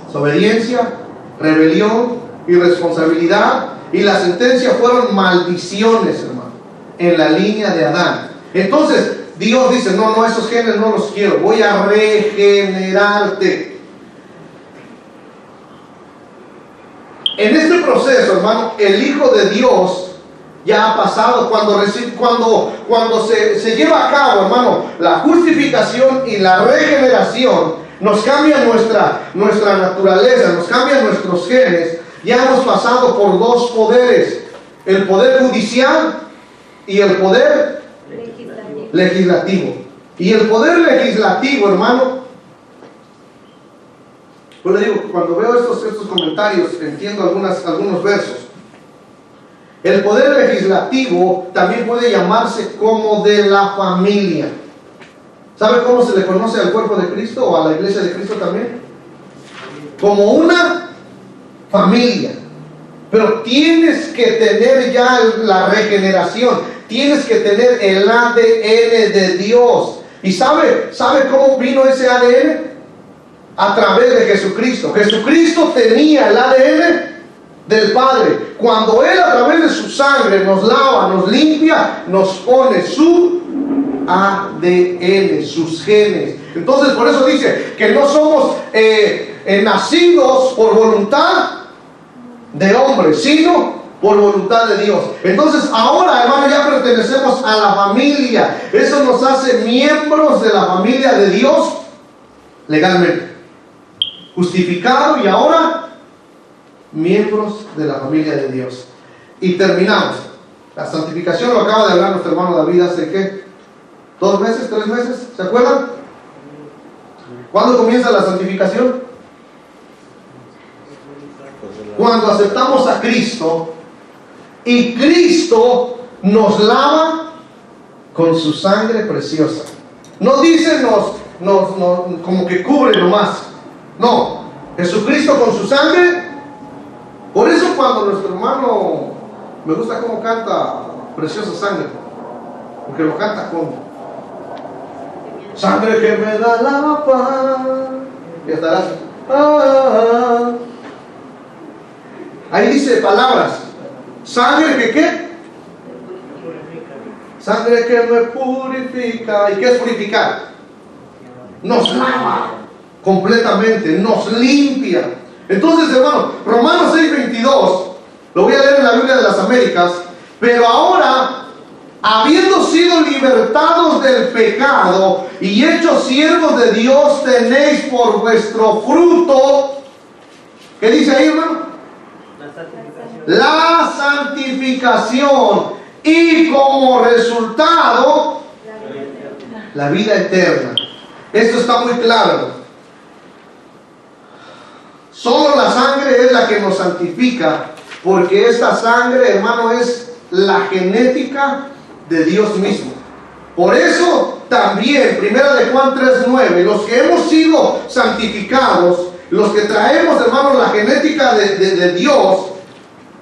Desobediencia, rebelión, irresponsabilidad, y la sentencia fueron maldiciones, hermano, en la línea de Adán. Entonces Dios dice, no, esos genes no los quiero, voy a regenerarte. En este proceso, hermano, el Hijo de Dios ya ha pasado. Cuando se lleva a cabo, hermano, la justificación y la regeneración, nos cambia nuestra naturaleza, nos cambian nuestros genes. Ya hemos pasado por dos poderes, el poder judicial y el poder legislativo. Y el poder legislativo, hermano, yo le digo, cuando veo estos comentarios, entiendo algunos versos. El poder legislativo también puede llamarse como de la familia. ¿Sabe cómo se le conoce al cuerpo de Cristo o a la iglesia de Cristo también? Como una familia. Pero tienes que tener ya la regeneración, tienes que tener el ADN de Dios. ¿Y sabe cómo vino ese ADN? A través de Jesucristo. Jesucristo tenía el ADN del Padre. Cuando Él a través de su sangre nos lava, nos limpia, nos pone su ADN, sus genes. Entonces por eso dice que no somos nacidos por voluntad de hombre, sino por voluntad de Dios. Entonces ahora, hermano, ya pertenecemos a la familia. Eso nos hace miembros de la familia de Dios legalmente, justificado, y ahora miembros de la familia de Dios. Y terminamos. La santificación lo acaba de hablar nuestro hermano David hace ¿qué? 2 meses, 3 meses, ¿se acuerdan? ¿Cuándo comienza la santificación? Cuando aceptamos a Cristo y Cristo nos lava con su sangre preciosa. No dice como que cubre nomás. No, Jesucristo con su sangre. Por eso cuando nuestro hermano, me gusta cómo canta Preciosa Sangre, porque lo canta como sangre que me da la paz. Y estarás ahí dice palabras. Sangre que ¿qué? Sangre que me purifica. ¿Y qué es purificar? Nos lava completamente, nos limpia. Entonces, hermano, Romanos 6:22, lo voy a leer en la Biblia de las Américas. Pero ahora habiendo sido libertados del pecado y hechos siervos de Dios, tenéis por vuestro fruto, ¿qué dice ahí, hermano? La santificación, y como resultado la vida eterna. Esto está muy claro. Solo la sangre es la que nos santifica, porque esta sangre, hermano, es la genética de Dios mismo. Por eso también, 1 de Juan 3:9, los que hemos sido santificados, los que traemos, hermanos, la genética de Dios,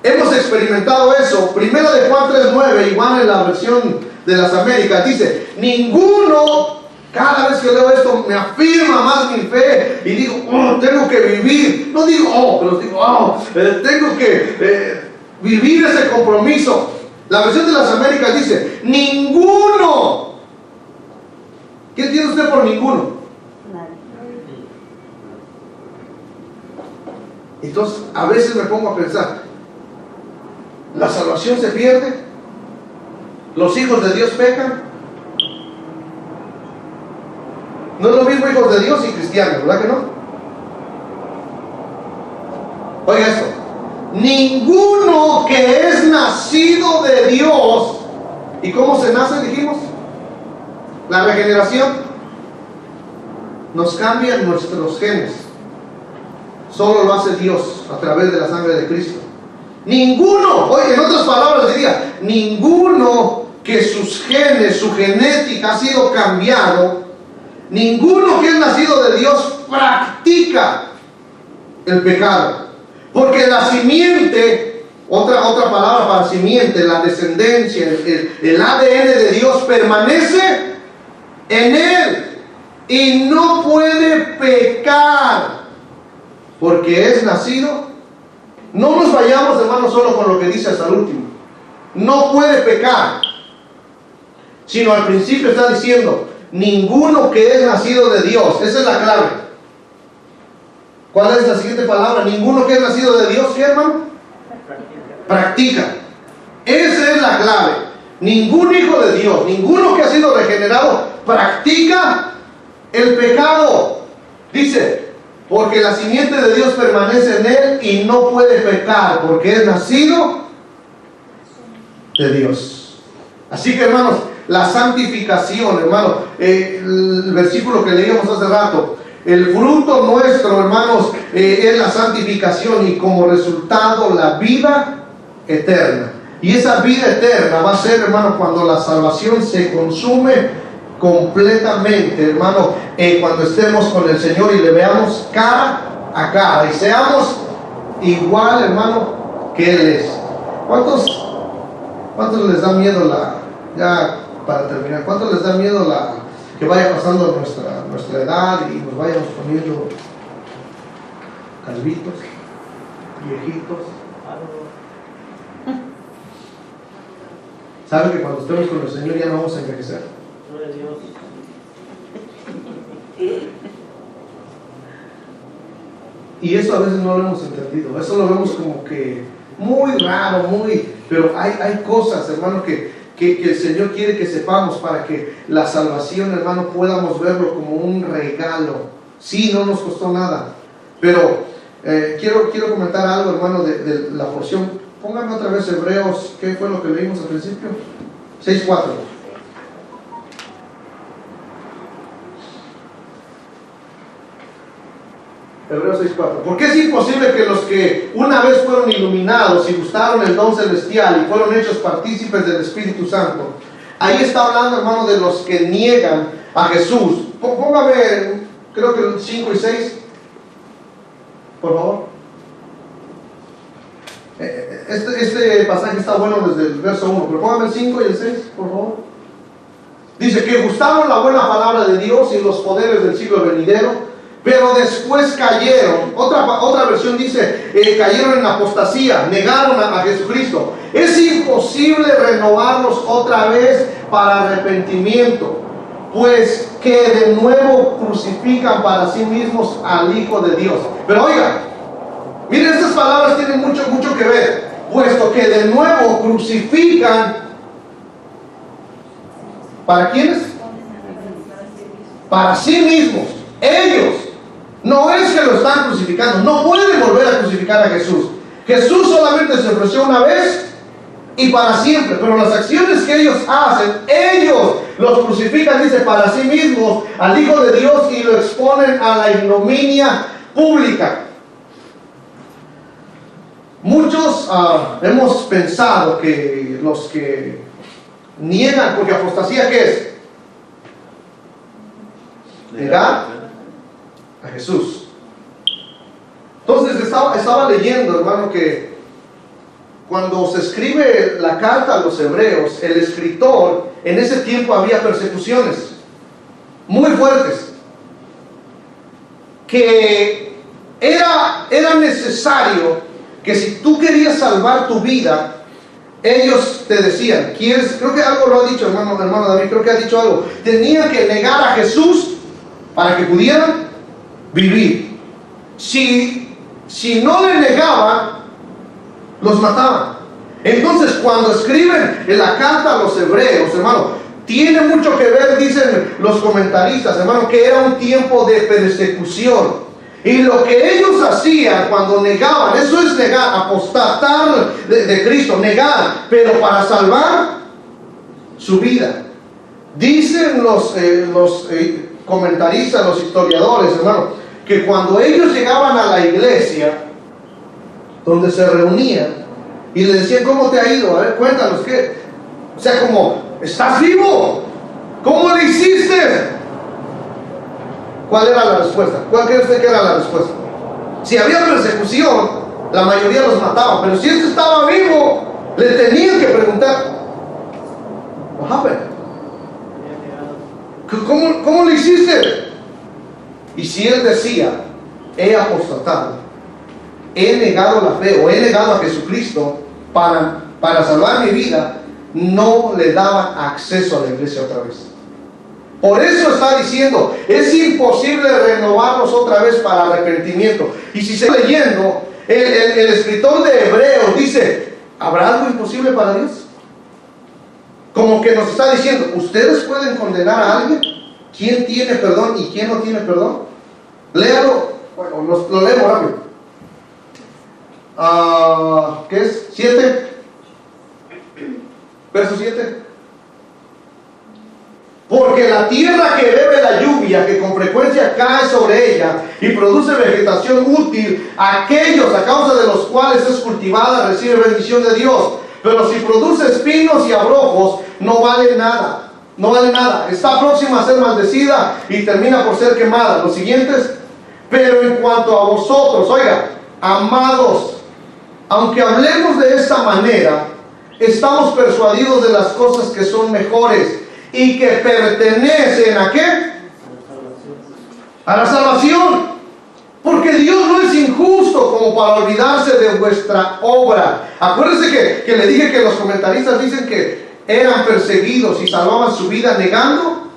hemos experimentado eso. 1 de Juan 3:9, igual en la versión de las Américas, dice: ninguno, cada vez que leo esto, me afirma más mi fe y digo, oh, tengo que vivir. No digo, oh, pero digo, oh, tengo que vivir ese compromiso. La versión de las Américas dice: ninguno. ¿Qué entiende usted por ninguno? Entonces, a veces me pongo a pensar, ¿la salvación se pierde? ¿Los hijos de Dios pecan? No es lo mismo hijos de Dios y cristianos, ¿verdad que no? Oiga esto: ninguno que es nacido de Dios. ¿Y cómo se nace, dijimos? La regeneración nos cambia nuestros genes. Solo lo hace Dios a través de la sangre de Cristo. Ninguno, oye, en otras palabras diría, ninguno que sus genes, su genética ha sido cambiado, ninguno que es nacido de Dios practica el pecado. Porque la simiente, otra palabra para simiente, la descendencia, el ADN de Dios permanece en él y no puede pecar porque es nacido. No nos vayamos, hermanos, solo con lo que dice hasta el último. No puede pecar, sino al principio está diciendo: ninguno que es nacido de Dios. Esa es la clave. ¿Cuál es la siguiente palabra? Ninguno que es nacido de Dios, ¿qué, hermano? Practica. Esa es la clave. Ningún hijo de Dios, ninguno que ha sido regenerado, practica el pecado. Dice: porque la simiente de Dios permanece en él y no puede pecar, porque es nacido de Dios. Así que, hermanos, la santificación, hermano, el versículo que leíamos hace rato, el fruto nuestro, hermanos, es la santificación, y como resultado la vida eterna. Y esa vida eterna va a ser, hermano, cuando la salvación se consume completamente, hermano, cuando estemos con el Señor y le veamos cara a cara y seamos igual, hermano, que Él es. ¿Cuántos les da miedo ya para terminar, cuántos les da miedo que vaya pasando nuestra edad y nos vayamos poniendo calvitos, viejitos? ¿Sabe que cuando estemos con el Señor ya no vamos a envejecer? Y eso a veces no lo hemos entendido. Eso lo vemos como que muy raro, pero hay cosas, hermano, que el Señor quiere que sepamos para que la salvación, hermano, podamos verlo como un regalo. Sí, no nos costó nada, pero quiero comentar algo, hermano, de la porción. Pónganme otra vez Hebreos, ¿qué fue lo que leímos al principio? 6:4. Hebreos 6:4. Porque es imposible que los que una vez fueron iluminados y gustaron el don celestial y fueron hechos partícipes del Espíritu Santo. Ahí está hablando, hermano, de los que niegan a Jesús. Póngame, creo que el 5 y 6, por favor. Este pasaje está bueno desde el verso 1, pero póngame el 5 y el 6, por favor. Dice que gustaron la buena palabra de Dios y los poderes del siglo venidero, pero después cayeron. Otra versión dice, cayeron en apostasía, negaron a Jesucristo. Es imposible renovarlos otra vez para arrepentimiento, pues que de nuevo crucifican para sí mismos al Hijo de Dios. Pero oiga, miren, estas palabras tienen mucho que ver, puesto que de nuevo crucifican ¿Para quiénes? Para sí mismos. Ellos. No es que lo están crucificando. No pueden volver a crucificar a Jesús. Jesús solamente se ofreció una vez y para siempre. Pero las acciones que ellos hacen, ellos los crucifican, dice, para sí mismos al Hijo de Dios y lo exponen a la ignominia pública. Muchos hemos pensado que los que niegan, porque apostasía, ¿qué es? Negar a Jesús. Entonces estaba leyendo, hermano, que cuando se escribe la carta a los hebreos, el escritor, en ese tiempo había persecuciones muy fuertes, que era necesario que si tú querías salvar tu vida, ellos te decían, ¿quieres? Creo que algo lo ha dicho, hermano David, creo que ha dicho algo. Tenían que negar a Jesús para que pudieran vivir. Si no le negaban, los mataban. Entonces, cuando escriben en la carta a los hebreos, hermano, tiene mucho que ver, dicen los comentaristas, hermano, que era un tiempo de persecución. Y lo que ellos hacían cuando negaban, eso es negar, apostatar de Cristo, negar, pero para salvar su vida. Dicen los comentaristas, los historiadores, hermano, que cuando ellos llegaban a la iglesia, donde se reunían, y le decían, ¿cómo te ha ido? A ver, cuéntanos, ¿qué? O sea, como, ¿estás vivo? ¿Cómo le hiciste? ¿Cuál era la respuesta? ¿Cuál cree usted que era la respuesta? Si había persecución, la mayoría los mataba, pero si él estaba vivo, le tenían que preguntar, what happened? ¿Cómo lo hiciste? Y si él decía, he apostatado, he negado la fe o he negado a Jesucristo para salvar mi vida, no le daban acceso a la iglesia otra vez. Por eso está diciendo, es imposible renovarlos otra vez para arrepentimiento. Y si se está leyendo, el escritor de Hebreos dice, ¿habrá algo imposible para Dios? Como que nos está diciendo, ¿ustedes pueden condenar a alguien? ¿Quién tiene perdón y quién no tiene perdón? Léalo, bueno, lo leemos rápido. ¿Qué es? 7. Verso 7. Porque la tierra que bebe la lluvia, que con frecuencia cae sobre ella y produce vegetación útil, aquellos a causa de los cuales es cultivada recibe bendición de Dios. Pero si produce espinos y abrojos, no vale nada. No vale nada. Está próxima a ser maldecida y termina por ser quemada. Los siguientes. Pero en cuanto a vosotros, oiga, amados, aunque hablemos de esta manera, estamos persuadidos de las cosas que son mejores y que pertenecen ¿a qué? A la salvación. Porque Dios no es injusto como para olvidarse de vuestra obra. Acuérdense que le dije que los comentaristas dicen que eran perseguidos y salvaban su vida negando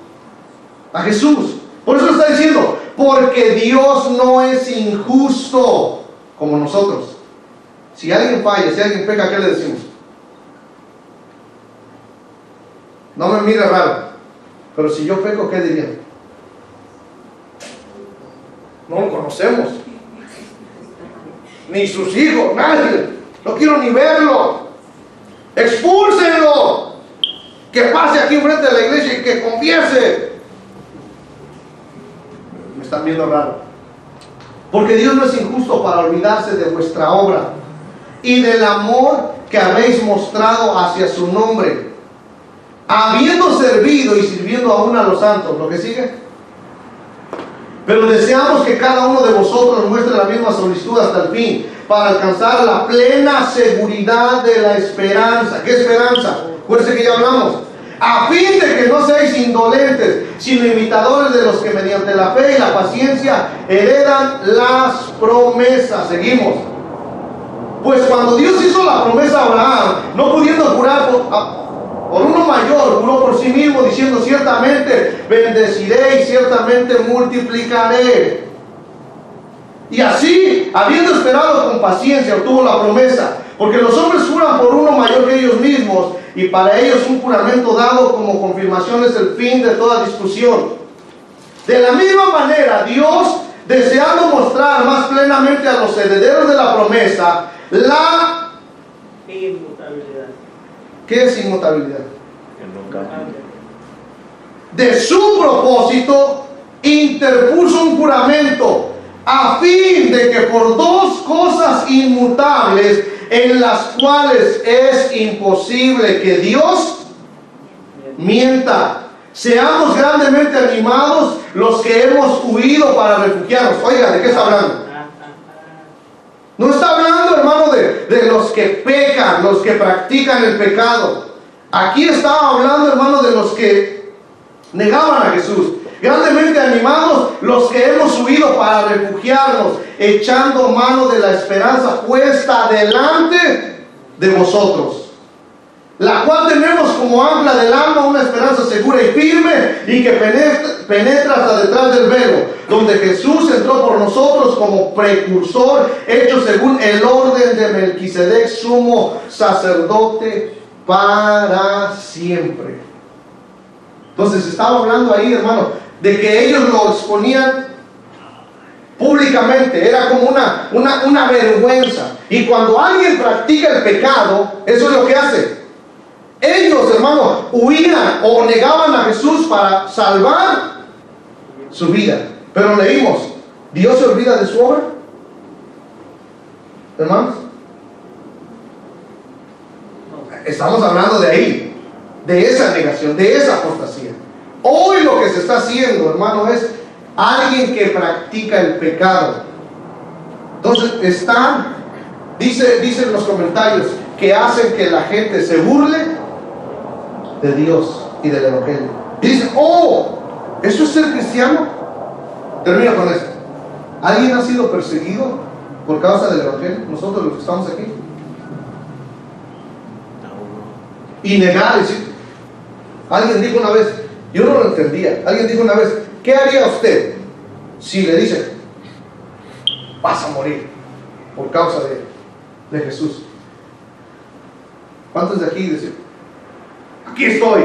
a Jesús. Por eso está diciendo, porque Dios no es injusto como nosotros. Si alguien falla, si alguien peca, ¿qué le decimos? No me mire raro, pero si yo peco, ¿qué dirían? No lo conocemos, ni sus hijos, nadie, no quiero ni verlo, expúlsenlo, que pase aquí enfrente de la iglesia y que confiese. Me están viendo raro, porque Dios no es injusto para olvidarse de vuestra obra y del amor que habéis mostrado hacia su nombre, habiendo servido y sirviendo aún a los santos. Lo que sigue. Pero deseamos que cada uno de vosotros muestre la misma solicitud hasta el fin, para alcanzar la plena seguridad de la esperanza. ¿Qué esperanza? Acuérdense que ya hablamos. A fin de que no seáis indolentes, sino imitadores de los que mediante la fe y la paciencia heredan las promesas. Seguimos. Pues cuando Dios hizo la promesa a Abraham, no pudiendo jurar por uno mayor, juró por sí mismo, diciendo, ciertamente bendeciré y ciertamente multiplicaré. Y así, habiendo esperado con paciencia, obtuvo la promesa. Porque los hombres juran por uno mayor que ellos mismos, y para ellos un juramento dado como confirmación es el fin de toda discusión. De la misma manera, Dios, deseando mostrar más plenamente a los herederos de la promesa la Inmutabilidad. ¿qué es inmutabilidad? Que no cambie. De su propósito, interpuso un juramento a fin de que por dos cosas inmutables en las cuales es imposible que Dios mienta, seamos grandemente animados los que hemos huido para refugiarnos. Oiga, ¿de qué está hablando? No está hablando, hermano, de los que pecan, los que practican el pecado. Aquí está hablando, hermano, de los que negaban a Jesús. Grandemente animados los que hemos huido para refugiarnos, echando mano de la esperanza puesta delante de vosotros, la cual tenemos como ancla del alma una esperanza segura y firme y que penetra hasta detrás del velo, donde Jesús entró por nosotros como precursor, hecho según el orden de Melquisedec, sumo sacerdote para siempre. Entonces estaba hablando ahí, hermano, de que ellos lo exponían públicamente, era como una vergüenza. Y cuando alguien practica el pecado, eso es lo que hace. Ellos, hermano, huían o negaban a Jesús para salvar su vida. Pero leímos, ¿Dios se olvida de su obra? Hermanos, estamos hablando de ahí, de esa negación, de esa apostasía. Hoy lo que se está haciendo, hermano, es alguien que practica el pecado. Entonces dicen los comentarios que hacen que la gente se burle de Dios y del Evangelio. Dicen, oh, ¿eso es ser cristiano? Termino con esto. ¿Alguien ha sido perseguido por causa del Evangelio? Nosotros los que estamos aquí. Y negar, decir. Alguien dijo una vez, yo no lo entendía, alguien dijo una vez, ¿qué haría usted si le dicen, vas a morir por causa de Jesús? ¿Cuántos de aquí dicen, aquí estoy?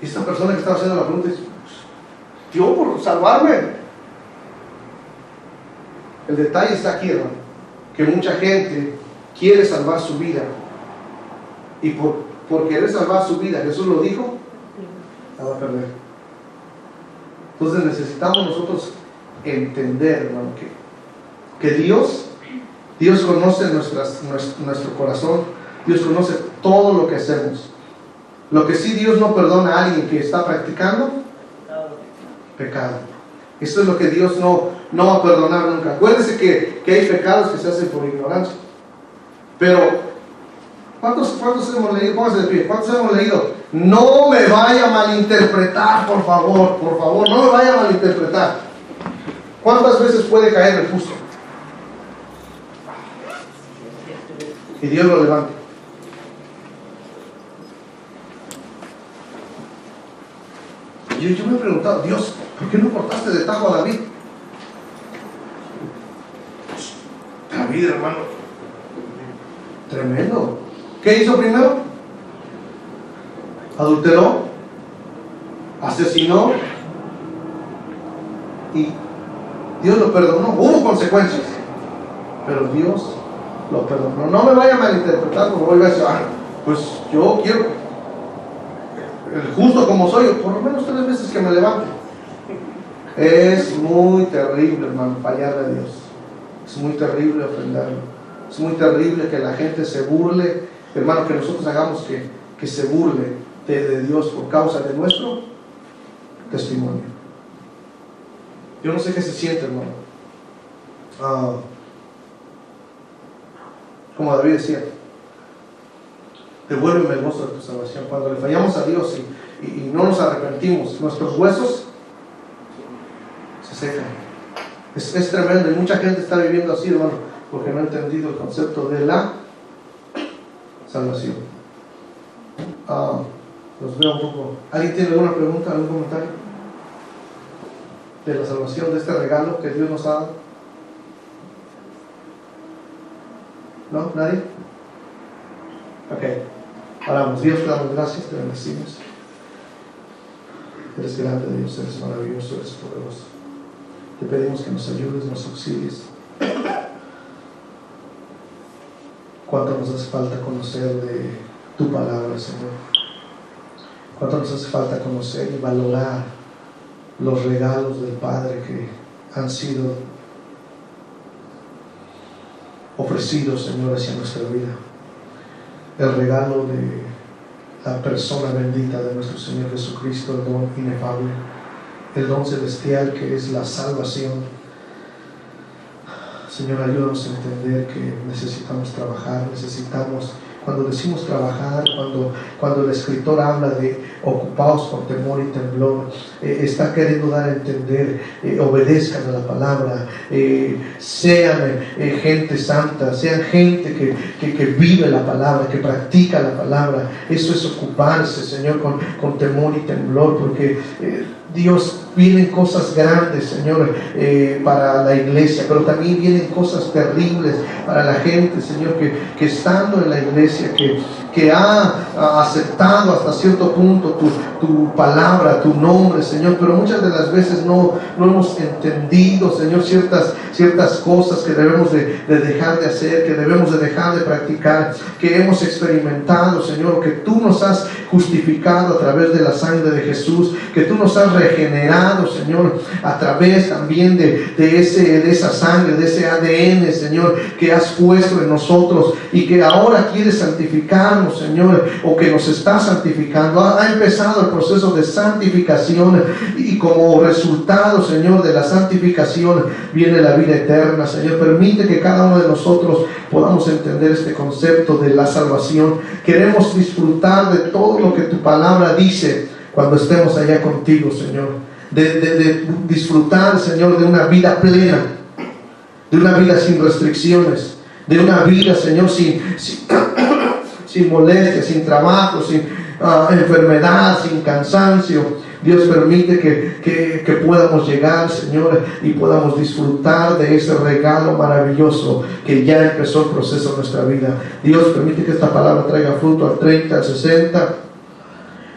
Y esta persona que estaba haciendo la pregunta dice, yo por salvarme. El detalle está aquí, hermano, que mucha gente quiere salvar su vida, y por querer salvar su vida, Jesús lo dijo, la va a perder. Entonces necesitamos nosotros entender, hermano, que Dios conoce nuestro corazón. Dios conoce todo lo que hacemos. Lo que sí Dios no perdona a alguien que está practicando pecado. Esto es lo que Dios no va a perdonar nunca. Acuérdense que hay pecados que se hacen por ignorancia. Pero ¿cuántos hemos leído? Pónganse de pie. ¿Cuántos hemos leído? No me vaya a malinterpretar, por favor, no me vaya a malinterpretar. ¿Cuántas veces puede caer el justo? Y Dios lo levante. Yo me he preguntado, Dios, ¿por qué no cortaste de tajo a David? David, hermano, tremendo. ¿Qué hizo primero? Adulteró, asesinó, y Dios lo perdonó. Hubo consecuencias, pero Dios lo perdonó. No me vaya a malinterpretar, porque voy a decir, pues yo quiero el justo como soy, por lo menos 3 veces que me levante. Es muy terrible, hermano, fallarle a Dios. Es muy terrible ofenderlo. Es muy terrible que la gente se burle, hermano, que nosotros hagamos que se burle de Dios por causa de nuestro testimonio. Yo no sé qué se siente, hermano. Como David decía, devuélveme el gozo de tu salvación. Cuando le fallamos a Dios y no nos arrepentimos, nuestros huesos se secan. Es tremendo, y mucha gente está viviendo así, hermano, porque no ha entendido el concepto de la salvación. Los veo un poco. ¿Alguien tiene alguna pregunta, algún comentario de la salvación, de este regalo que Dios nos ha dado? ¿No? ¿Nadie? Ok, oramos. Dios, te damos gracias, te bendecimos. Eres grande, Dios, eres maravilloso, eres poderoso. Te pedimos que nos ayudes, nos auxilies. Cuánto nos hace falta conocer de tu palabra, Señor. Cuánto nos hace falta conocer y valorar los regalos del Padre que han sido ofrecidos, Señor, hacia nuestra vida. El regalo de la persona bendita de nuestro Señor Jesucristo, el don inefable, el don celestial que es la salvación. Señor, ayúdanos a entender que necesitamos trabajar, cuando decimos trabajar, cuando el escritor habla de ocupados con temor y temblor, está queriendo dar a entender, obedezcan a la palabra, sean gente santa, sean gente que vive la palabra, que practica la palabra. Eso es ocuparse, Señor, con temor y temblor, porque Dios, vienen cosas grandes, Señor, para la iglesia, pero también vienen cosas terribles para la gente, Señor, que estando en la iglesia, que ha aceptado hasta cierto punto tu palabra, tu nombre, Señor, pero muchas de las veces no hemos entendido, Señor, ciertas cosas que debemos de dejar de hacer, que debemos de dejar de practicar, que hemos experimentado, Señor, que tú nos has justificado a través de la sangre de Jesús, que tú nos has regenerado, Señor, a través también de esa sangre, de ese ADN, Señor, que has puesto en nosotros y que ahora quieres santificarnos, Señor, o que nos está santificando. Ha empezado el proceso de santificación y como resultado, Señor, de la santificación viene la vida eterna, Señor. Permite que cada uno de nosotros podamos entender este concepto de la salvación. Queremos disfrutar de todo lo que tu palabra dice cuando estemos allá contigo, Señor. De disfrutar, Señor, de una vida plena, de una vida sin restricciones, de una vida, Señor, sin molestia, sin trabajo, sin enfermedad, sin cansancio. Dios, permite que podamos llegar, Señor, y podamos disfrutar de ese regalo maravilloso que ya empezó el proceso de nuestra vida. Dios, permite que esta palabra traiga fruto al 30, al 60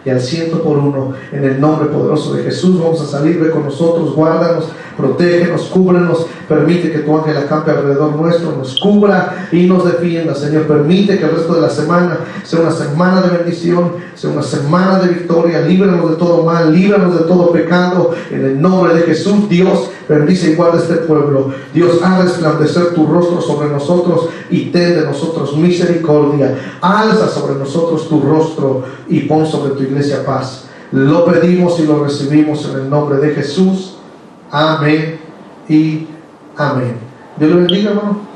y al 100 por uno. En el nombre poderoso de Jesús vamos a salir. Ve con nosotros, guárdanos, protégenos, cúbrenos. Permite que tu ángel acampe alrededor nuestro, nos cubra y nos defienda, Señor. Permite que el resto de la semana sea una semana de bendición, sea una semana de victoria. Líbranos de todo mal, líbranos de todo pecado. En el nombre de Jesús, Dios, bendice y guarda este pueblo. Dios, haz resplandecer tu rostro sobre nosotros y ten de nosotros misericordia. Alza sobre nosotros tu rostro y pon sobre tu iglesia paz. Lo pedimos y lo recibimos en el nombre de Jesús. Amén y amén. Dios le bendiga, hermano.